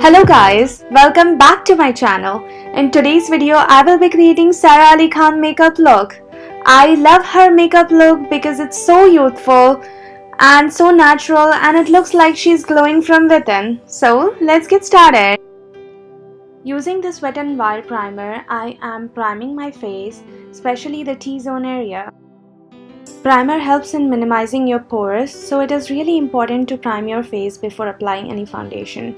Hello guys, welcome back to my channel. In today's video, I will be creating Sara Ali Khan makeup look. I love her makeup look because it's so youthful and so natural and it looks like she's glowing from within. So let's get started. Using this Wet n Wild primer, I am priming my face, especially the T-zone area. Primer helps in minimizing your pores, so it is really important to prime your face before applying any foundation.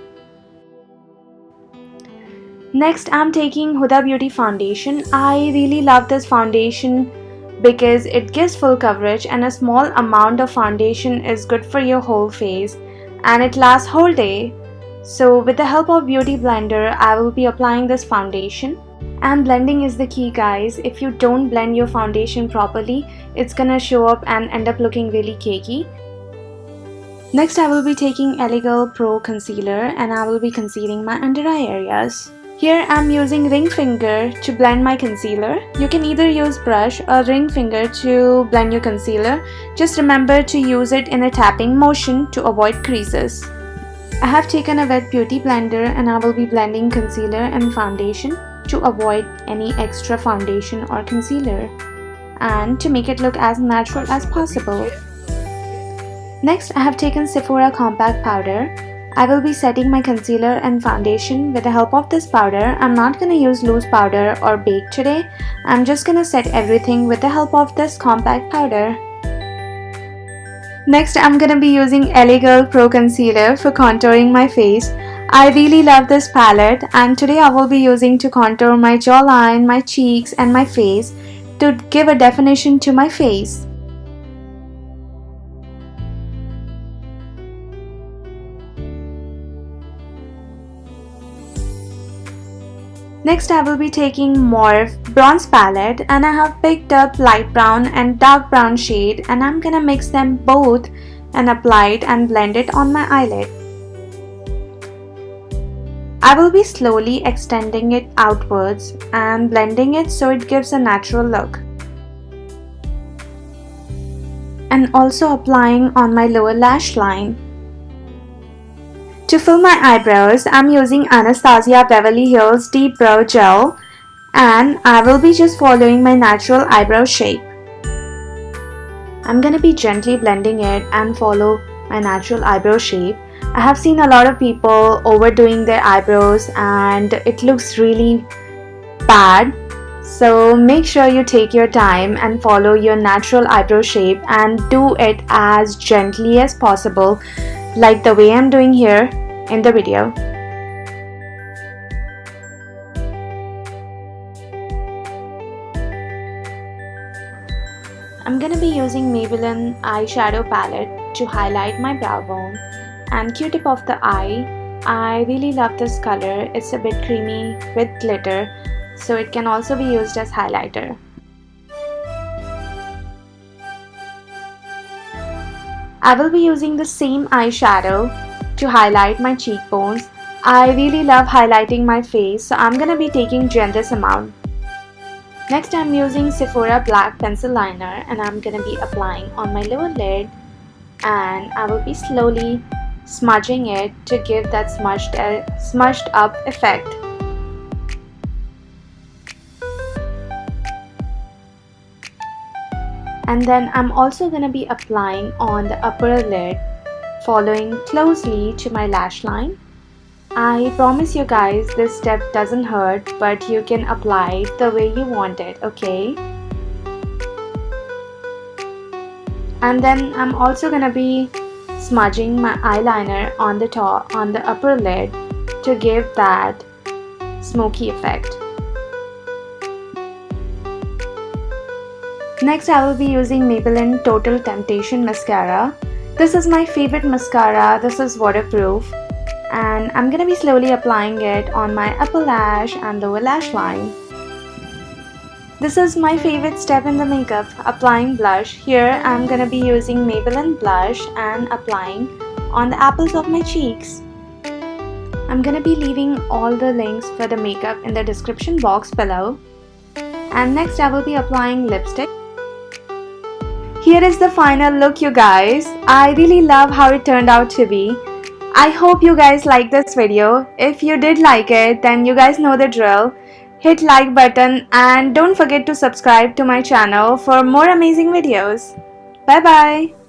Next, I'm taking Huda Beauty foundation. I really love this foundation because it gives full coverage and a small amount of foundation is good for your whole face and it lasts whole day. So with the help of beauty blender, I will be applying this foundation. And blending is the key, guys. If you don't blend your foundation properly, it's gonna show up and end up looking really cakey. Next, I will be taking Elegant Pro Concealer and I will be concealing my under eye areas. Here I'm using ring finger to blend my concealer. You can either use brush or ring finger to blend your concealer. Just remember to use it in a tapping motion to avoid creases. I have taken a wet beauty blender and I will be blending concealer and foundation to avoid any extra foundation or concealer and to make it look as natural as possible. Next, I have taken Sephora compact powder. I will be setting my concealer and foundation with the help of this powder. I'm not gonna use loose powder or bake today. I'm just gonna set everything with the help of this compact powder. Next, I'm gonna be using Elegant Pro Concealer for contouring my face. I really love this palette and today I will be using to contour my jawline, my cheeks and my face to give a definition to my face. Next, I will be taking Morphe bronze palette and I have picked up light brown and dark brown shade and I'm gonna mix them both and apply it and blend it on my eyelid. I will be slowly extending it outwards and blending it so it gives a natural look. And also applying on my lower lash line. To fill my eyebrows, I'm using ANASTASIA Beverly Hills Deep Brow Gel and I will be just following my natural eyebrow shape. I'm gonna be gently blending it and follow my natural eyebrow shape. I have seen a lot of people overdoing their eyebrows and it looks really bad. So make sure you take your time and follow your natural eyebrow shape and do it as gently as possible, like the way I'm doing here in the video. I'm gonna be using Maybeline Eyeshadow palette to highlight my brow bone and Q-tip of the eye. I really love this color. It's a bit creamy with glitter, so it can also be used as highlighter. I will be using the same eyeshadow to highlight my cheekbones. I really love highlighting my face, so I'm gonna be taking generous amount. Next, I'm using Sephora black pencil liner and I'm gonna be applying on my lower lid and I will be slowly smudging it to give that smudged up effect. And then I'm also gonna be applying on the upper lid, following closely to my lash line. I promise you guys this step doesn't hurt, but you can apply it the way you want it, okay? And then I'm also gonna be smudging my eyeliner on the top, on the upper lid to give that smoky effect. Next, I will be using Maybelline Total Temptation Mascara. This is my favorite mascara. This is waterproof and I'm gonna be slowly applying it on my upper lash and lower lash line. This is my favorite step in the makeup, applying blush. Here I'm gonna be using Maybelline blush and applying on the apples of my cheeks. I'm gonna be leaving all the links for the makeup in the description box below. And next I will be applying lipstick. Here is the final look, you guys. I really love how it turned out to be. I hope you guys like this video. If you did like it, then you guys know the drill. Hit like button and don't forget to subscribe to my channel for more amazing videos. Bye bye.